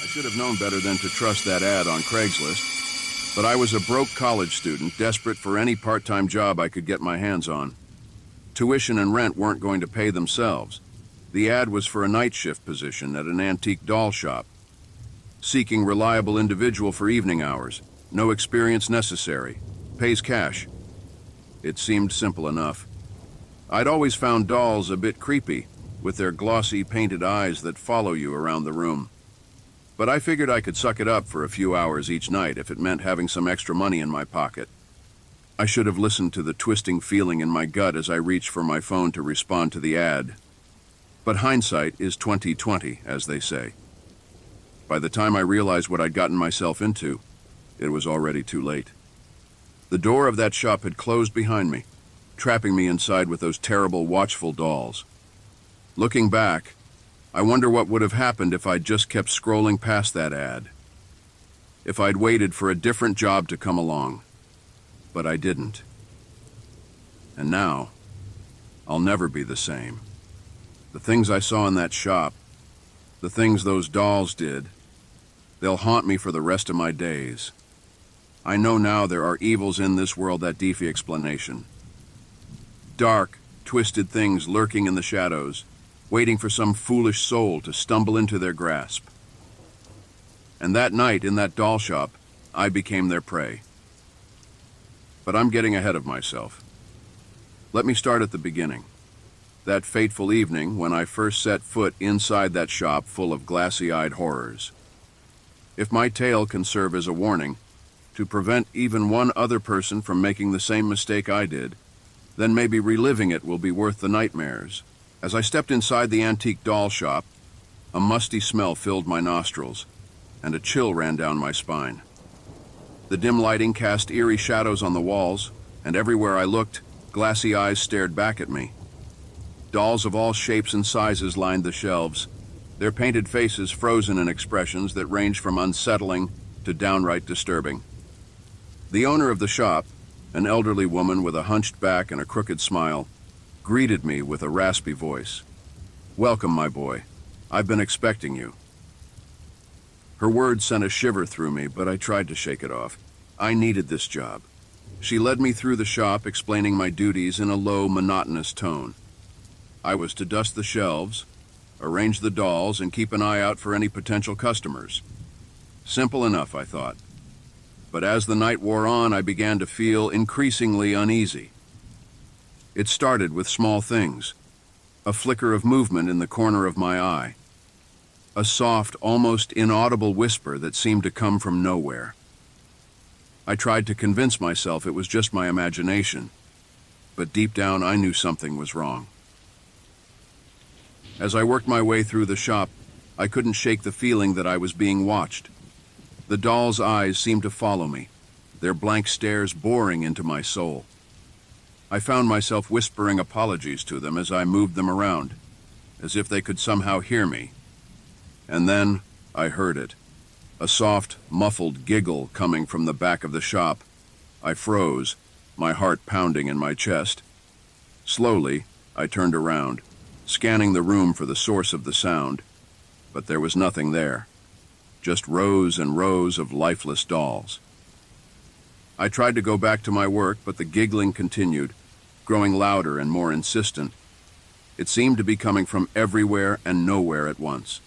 Should have known better than to trust that ad on Craigslist, but I was a broke college student desperate for any part-time job I could get my hands on. Tuition and rent weren't going to pay themselves. The ad was for a night shift position at an antique doll shop, seeking reliable individual for evening hours, no experience necessary, pays cash. It seemed simple enough. I'd always found dolls a bit creepy, with their glossy painted eyes that follow you around the room. But I figured I could suck it up for a few hours each night if it meant having some extra money in my pocket. I should have listened to the twisting feeling in my gut as I reached for my phone to respond to the ad. But hindsight is 20/20, as they say. By the time I realized what I'd gotten myself into, it was already too late. The door of that shop had closed behind me, trapping me inside with those terrible, watchful dolls. Looking back, I wonder what would have happened if I'd just kept scrolling past that ad. If I'd waited for a different job to come along. But I didn't. And now, I'll never be the same. The things I saw in that shop, the things those dolls did, they'll haunt me for the rest of my days. I know now there are evils in this world that defy explanation. Dark, twisted things lurking in the shadows, waiting for some foolish soul to stumble into their grasp. And that night in that doll shop, I became their prey. But I'm getting ahead of myself. Let me start at the beginning. That fateful evening when I first set foot inside that shop full of glassy-eyed horrors. If my tale can serve as a warning, to prevent even one other person from making the same mistake I did, then maybe reliving it will be worth the nightmares. As I stepped inside the antique doll shop, a musty smell filled my nostrils, and a chill ran down my spine. The dim lighting cast eerie shadows on the walls, and everywhere I looked, glassy eyes stared back at me. Dolls of all shapes and sizes lined the shelves, their painted faces frozen in expressions that ranged from unsettling to downright disturbing. The owner of the shop, an elderly woman with a hunched back and a crooked smile, greeted me with a raspy voice. "Welcome, my boy. I've been expecting you." Her words sent a shiver through me, but I tried to shake it off. I needed this job. She led me through the shop, explaining my duties in a low, monotonous tone. I was to dust the shelves, arrange the dolls, and keep an eye out for any potential customers. Simple enough, I thought. But as the night wore on, I began to feel increasingly uneasy. It started with small things. A flicker of movement in the corner of my eye. A soft, almost inaudible whisper that seemed to come from nowhere. I tried to convince myself it was just my imagination, but deep down I knew something was wrong. As I worked my way through the shop, I couldn't shake the feeling that I was being watched. The dolls' eyes seemed to follow me, their blank stares boring into my soul. I found myself whispering apologies to them as I moved them around, as if they could somehow hear me. And then I heard it, a soft, muffled giggle coming from the back of the shop. I froze, my heart pounding in my chest. Slowly, I turned around, scanning the room for the source of the sound, but there was nothing there, just rows and rows of lifeless dolls. I tried to go back to my work, but the giggling continued, growing louder and more insistent. It seemed to be coming from everywhere and nowhere at once.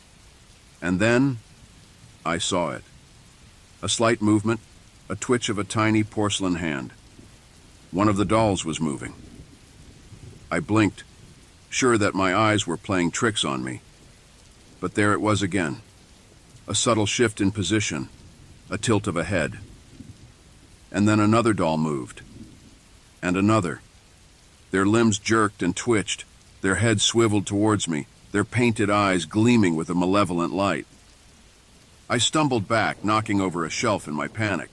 And then, I saw it. A slight movement, a twitch of a tiny porcelain hand. One of the dolls was moving. I blinked, sure that my eyes were playing tricks on me. But there it was again. A subtle shift in position, a tilt of a head. And then another doll moved. And another. Their limbs jerked and twitched, their heads swiveled towards me, their painted eyes gleaming with a malevolent light. I stumbled back, knocking over a shelf in my panic.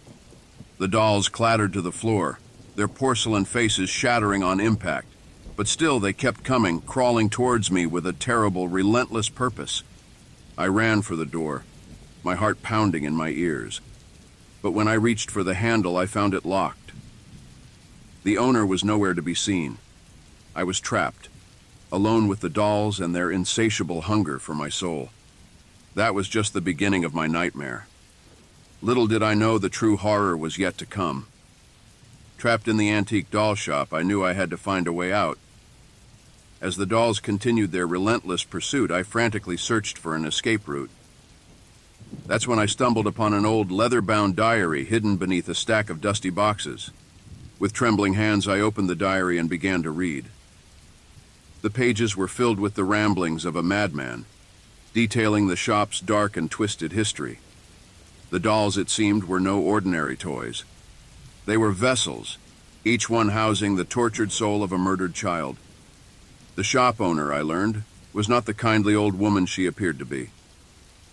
The dolls clattered to the floor, their porcelain faces shattering on impact, but still they kept coming, crawling towards me with a terrible, relentless purpose. I ran for the door, my heart pounding in my ears. But when I reached for the handle, I found it locked. The owner was nowhere to be seen. I was trapped, alone with the dolls and their insatiable hunger for my soul. That was just the beginning of my nightmare. Little did I know the true horror was yet to come. Trapped in the antique doll shop, I knew I had to find a way out. As the dolls continued their relentless pursuit, I frantically searched for an escape route. That's when I stumbled upon an old leather-bound diary hidden beneath a stack of dusty boxes. With trembling hands, I opened the diary and began to read. The pages were filled with the ramblings of a madman, detailing the shop's dark and twisted history. The dolls, it seemed, were no ordinary toys. They were vessels, each one housing the tortured soul of a murdered child. The shop owner, I learned, was not the kindly old woman she appeared to be.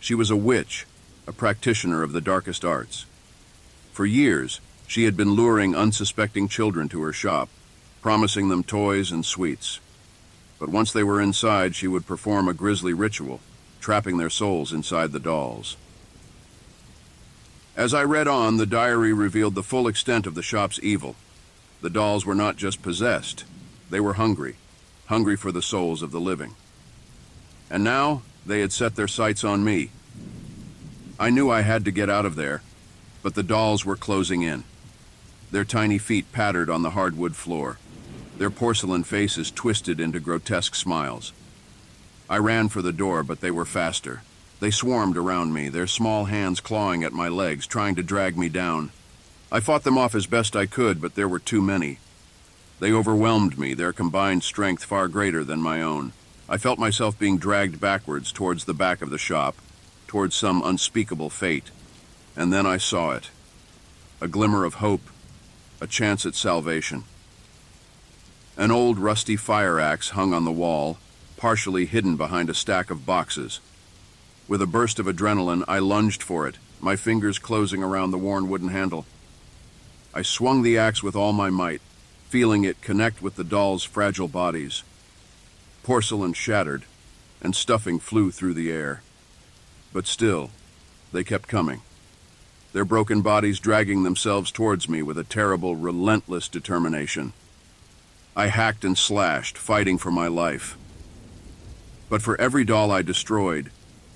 She was a witch, a practitioner of the darkest arts. For years, she had been luring unsuspecting children to her shop, promising them toys and sweets. But once they were inside, she would perform a grisly ritual, trapping their souls inside the dolls. As I read on, the diary revealed the full extent of the shop's evil. The dolls were not just possessed, they were hungry for the souls of the living. And now, they had set their sights on me. I knew I had to get out of there, but the dolls were closing in. Their tiny feet pattered on the hardwood floor, their porcelain faces twisted into grotesque smiles. I ran for the door, but they were faster. They swarmed around me, their small hands clawing at my legs, trying to drag me down. I fought them off as best I could, but there were too many. They overwhelmed me, their combined strength far greater than my own. I felt myself being dragged backwards towards the back of the shop, towards some unspeakable fate. And then I saw it. A glimmer of hope, a chance at salvation. An old rusty fire axe hung on the wall, partially hidden behind a stack of boxes. With a burst of adrenaline, I lunged for it, my fingers closing around the worn wooden handle. I swung the axe with all my might, feeling it connect with the dolls' fragile bodies. Porcelain shattered, and stuffing flew through the air. But still, they kept coming, their broken bodies dragging themselves towards me with a terrible, relentless determination. I hacked and slashed, fighting for my life. But for every doll I destroyed,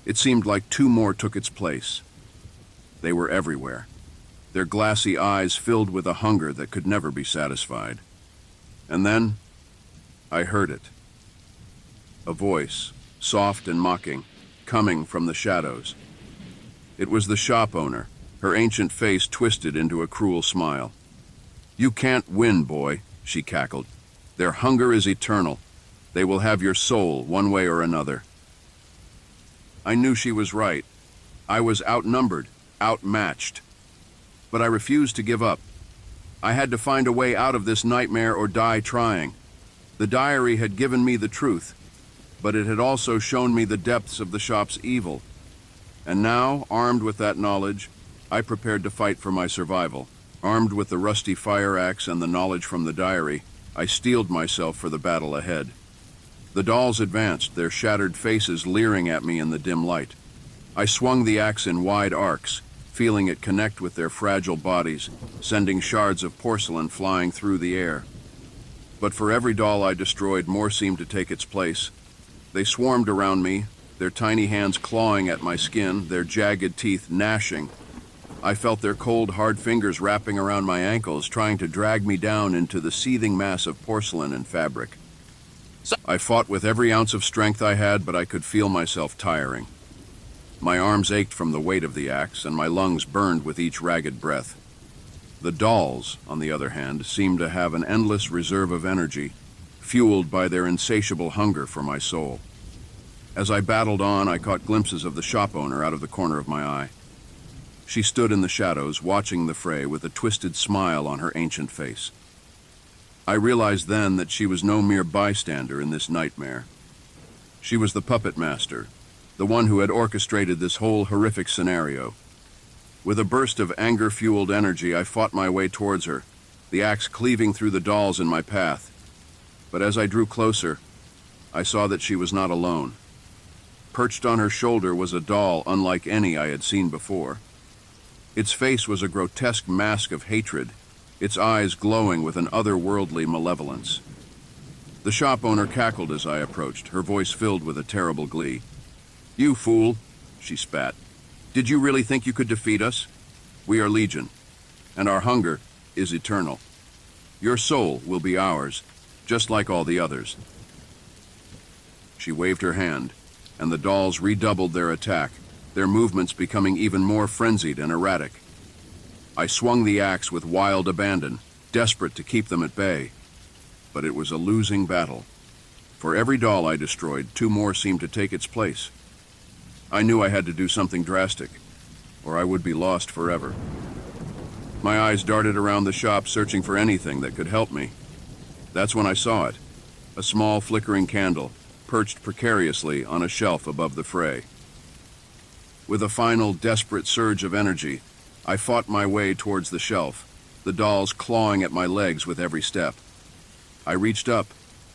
it seemed like two more took its place. They were everywhere, their glassy eyes filled with a hunger that could never be satisfied. And then, I heard it. A voice, soft and mocking, coming from the shadows. It was the shop owner, her ancient face twisted into a cruel smile. "You can't win, boy," she cackled. "Their hunger is eternal. They will have your soul one way or another." I knew she was right. I was outnumbered, outmatched. But I refused to give up. I had to find a way out of this nightmare or die trying. The diary had given me the truth, but it had also shown me the depths of the shop's evil. And now, armed with that knowledge, I prepared to fight for my survival. Armed with the rusty fire axe and the knowledge from the diary, I steeled myself for the battle ahead. The dolls advanced, their shattered faces leering at me in the dim light. I swung the axe in wide arcs, feeling it connect with their fragile bodies, sending shards of porcelain flying through the air. But for every doll I destroyed, more seemed to take its place. They swarmed around me, their tiny hands clawing at my skin, their jagged teeth gnashing. I felt their cold, hard fingers wrapping around my ankles, trying to drag me down into the seething mass of porcelain and fabric. I fought with every ounce of strength I had, but I could feel myself tiring. My arms ached from the weight of the axe, and my lungs burned with each ragged breath. The dolls, on the other hand, seemed to have an endless reserve of energy, fueled by their insatiable hunger for my soul. As I battled on, I caught glimpses of the shop owner out of the corner of my eye. She stood in the shadows, watching the fray with a twisted smile on her ancient face. I realized then that she was no mere bystander in this nightmare. She was the puppet master, the one who had orchestrated this whole horrific scenario. With a burst of anger-fueled energy, I fought my way towards her, the axe cleaving through the dolls in my path. But as I drew closer, I saw that she was not alone. Perched on her shoulder was a doll unlike any I had seen before. Its face was a grotesque mask of hatred, its eyes glowing with an otherworldly malevolence. The shop owner cackled as I approached, her voice filled with a terrible glee. "You fool! she spat. "Did you really think you could defeat us? We are Legion, and our hunger is eternal. Your soul will be ours, just like all the others." She waved her hand, and the dolls redoubled their attack, their movements becoming even more frenzied and erratic. I swung the axe with wild abandon, desperate to keep them at bay. But it was a losing battle. For every doll I destroyed, 2 more seemed to take its place. I knew I had to do something drastic, or I would be lost forever. My eyes darted around the shop, searching for anything that could help me. That's when I saw it, a small flickering candle, perched precariously on a shelf above the fray. With a final, desperate surge of energy, I fought my way towards the shelf, the dolls clawing at my legs with every step. I reached up,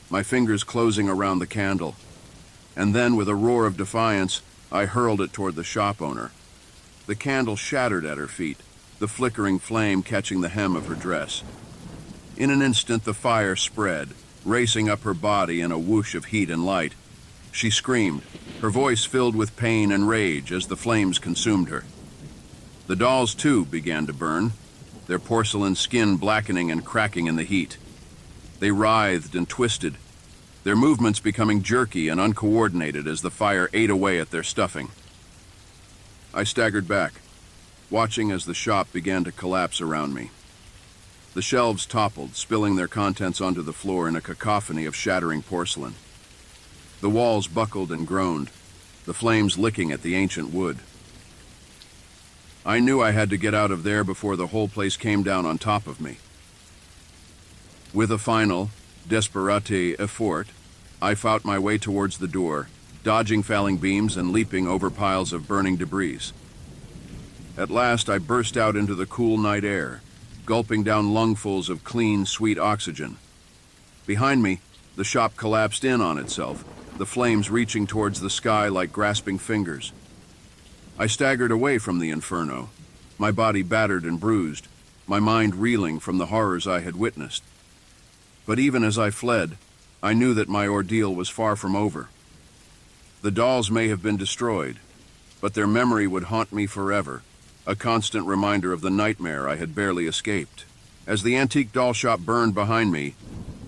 my fingers closing around the candle, and then, with a roar of defiance, I hurled it toward the shop owner. The candle shattered at her feet, the flickering flame catching the hem of her dress. In an instant, the fire spread, racing up her body in a whoosh of heat and light. She screamed, her voice filled with pain and rage as the flames consumed her. The dolls, too, began to burn, their porcelain skin blackening and cracking in the heat. They writhed and twisted, their movements becoming jerky and uncoordinated as the fire ate away at their stuffing. I staggered back, watching as the shop began to collapse around me. The shelves toppled, spilling their contents onto the floor in a cacophony of shattering porcelain. The walls buckled and groaned, the flames licking at the ancient wood. I knew I had to get out of there before the whole place came down on top of me. With a final, desperate effort, I fought my way towards the door, dodging falling beams and leaping over piles of burning debris. At last, I burst out into the cool night air, gulping down lungfuls of clean, sweet oxygen. Behind me, the shop collapsed in on itself, the flames reaching towards the sky like grasping fingers. I staggered away from the inferno, my body battered and bruised, my mind reeling from the horrors I had witnessed. But even as I fled, I knew that my ordeal was far from over. The dolls may have been destroyed, but their memory would haunt me forever, a constant reminder of the nightmare I had barely escaped. As the antique doll shop burned behind me,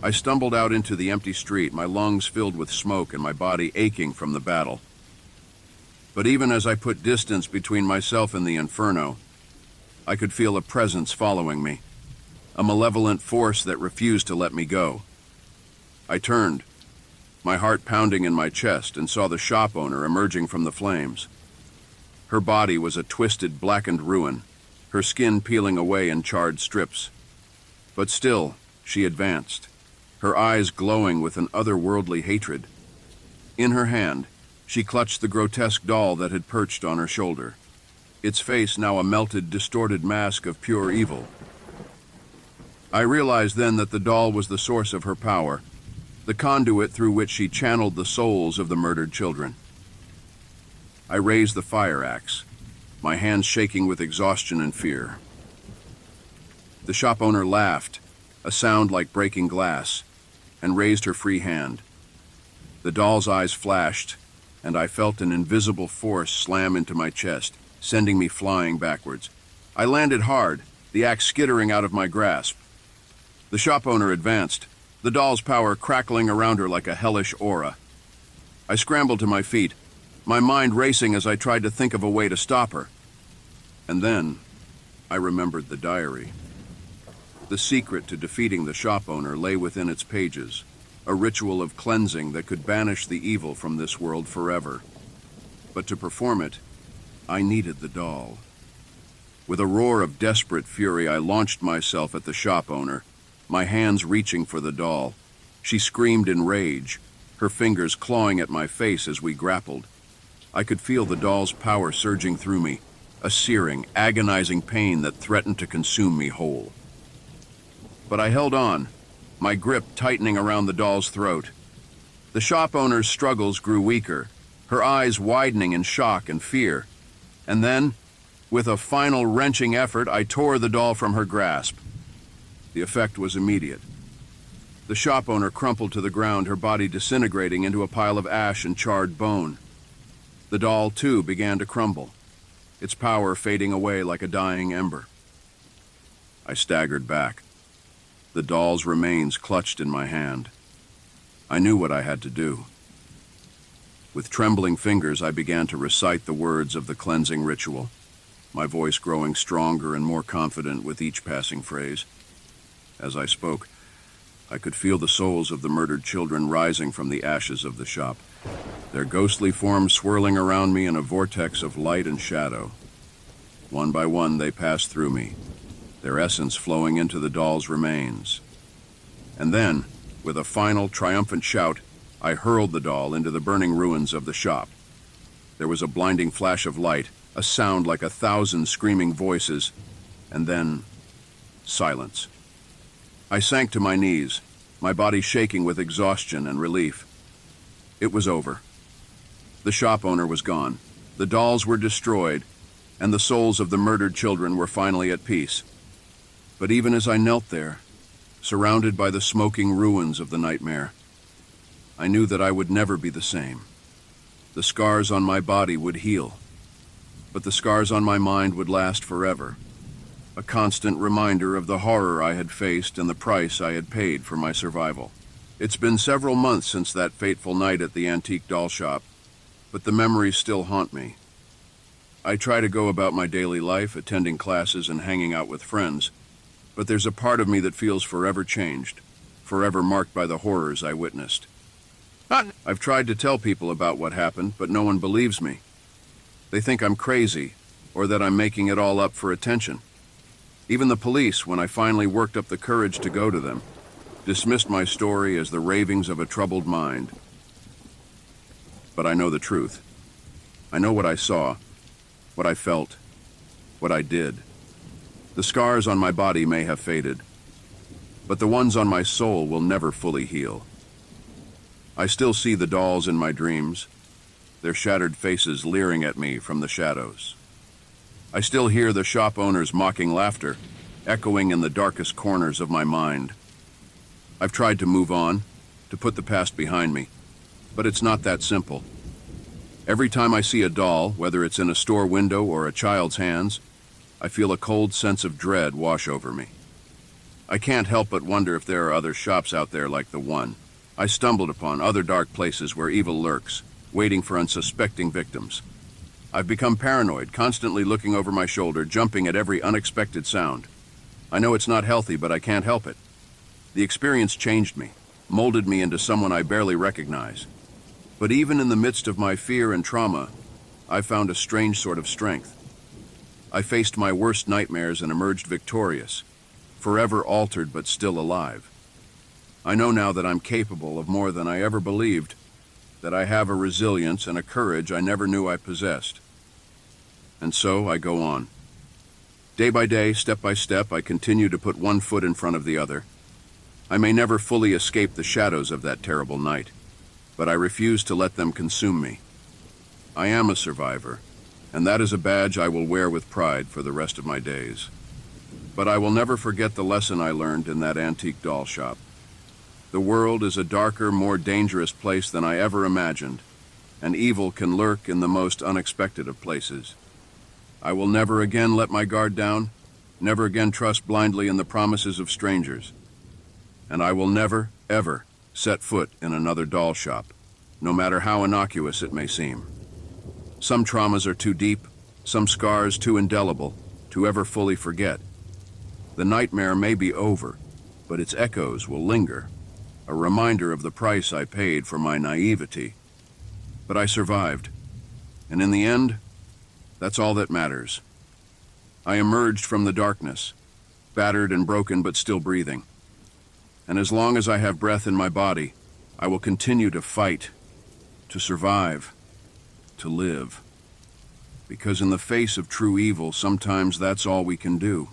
I stumbled out into the empty street, my lungs filled with smoke and my body aching from the battle. But even as I put distance between myself and the inferno, I could feel a presence following me, a malevolent force that refused to let me go. I turned, my heart pounding in my chest, and saw the shop owner emerging from the flames. Her body was a twisted, blackened ruin, her skin peeling away in charred strips. But still, she advanced, her eyes glowing with an otherworldly hatred. In her hand, she clutched the grotesque doll that had perched on her shoulder, its face now a melted, distorted mask of pure evil. I realized then that the doll was the source of her power, the conduit through which she channeled the souls of the murdered children. I raised the fire axe, my hands shaking with exhaustion and fear. The shop owner laughed, a sound like breaking glass, and raised her free hand. The doll's eyes flashed, and I felt an invisible force slam into my chest, sending me flying backwards. I landed hard, the axe skittering out of my grasp. The shop owner advanced, the doll's power crackling around her like a hellish aura. I scrambled to my feet, my mind racing as I tried to think of a way to stop her. And then, I remembered the diary. The secret to defeating the shop owner lay within its pages, a ritual of cleansing that could banish the evil from this world forever. But to perform it, I needed the doll. With a roar of desperate fury, I launched myself at the shop owner, my hands reaching for the doll. She screamed in rage, her fingers clawing at my face as we grappled. I could feel the doll's power surging through me, a searing, agonizing pain that threatened to consume me whole. But I held on, my grip tightening around the doll's throat. The shop owner's struggles grew weaker, her eyes widening in shock and fear. And then, with a final wrenching effort, I tore the doll from her grasp. The effect was immediate. The shop owner crumpled to the ground, her body disintegrating into a pile of ash and charred bone. The doll, too, began to crumble, its power fading away like a dying ember. I staggered back, the doll's remains clutched in my hand. I knew what I had to do. With trembling fingers, I began to recite the words of the cleansing ritual, my voice growing stronger and more confident with each passing phrase. As I spoke, I could feel the souls of the murdered children rising from the ashes of the shop, their ghostly forms swirling around me in a vortex of light and shadow. One by one, they passed through me, their essence flowing into the doll's remains. And then, with a final, triumphant shout, I hurled the doll into the burning ruins of the shop. There was a blinding flash of light, a sound like 1,000 screaming voices, and then silence. I sank to my knees, my body shaking with exhaustion and relief. It was over. The shop owner was gone, the dolls were destroyed, and the souls of the murdered children were finally at peace. But even as I knelt there, surrounded by the smoking ruins of the nightmare, I knew that I would never be the same. The scars on my body would heal, but the scars on my mind would last forever, a constant reminder of the horror I had faced and the price I had paid for my survival. It's been several months since that fateful night at the antique doll shop, but the memories still haunt me. I try to go about my daily life, attending classes and hanging out with friends, but there's a part of me that feels forever changed, forever marked by the horrors I witnessed. I've tried to tell people about what happened, but no one believes me. They think I'm crazy, or that I'm making it all up for attention. Even the police, when I finally worked up the courage to go to them, dismissed my story as the ravings of a troubled mind. But I know the truth. I know what I saw, what I felt, what I did. The scars on my body may have faded, but the ones on my soul will never fully heal. I still see the dolls in my dreams, their shattered faces leering at me from the shadows. I still hear the shop owner's mocking laughter echoing in the darkest corners of my mind. I've tried to move on, to put the past behind me, but it's not that simple. Every time I see a doll, whether it's in a store window or a child's hands, I feel a cold sense of dread wash over me. I can't help but wonder if there are other shops out there like the one I stumbled upon, other dark places where evil lurks, waiting for unsuspecting victims. I've become paranoid, constantly looking over my shoulder, jumping at every unexpected sound. I know it's not healthy, but I can't help it. The experience changed me, molded me into someone I barely recognize. But even in the midst of my fear and trauma, I found a strange sort of strength. I faced my worst nightmares and emerged victorious, forever altered but still alive. I know now that I'm capable of more than I ever believed, that I have a resilience and a courage I never knew I possessed. And so I go on. Day by day, step by step, I continue to put one foot in front of the other. I may never fully escape the shadows of that terrible night, but I refuse to let them consume me. I am a survivor, and that is a badge I will wear with pride for the rest of my days. But I will never forget the lesson I learned in that antique doll shop. The world is a darker, more dangerous place than I ever imagined, and evil can lurk in the most unexpected of places. I will never again let my guard down, never again trust blindly in the promises of strangers. And I will never, ever set foot in another doll shop, no matter how innocuous it may seem. Some traumas are too deep, some scars too indelible to ever fully forget. The nightmare may be over, but its echoes will linger, a reminder of the price I paid for my naivety. But I survived, and in the end, that's all that matters. I emerged from the darkness, battered and broken but still breathing. And as long as I have breath in my body, I will continue to fight, to survive, to live. Because in the face of true evil, sometimes that's all we can do.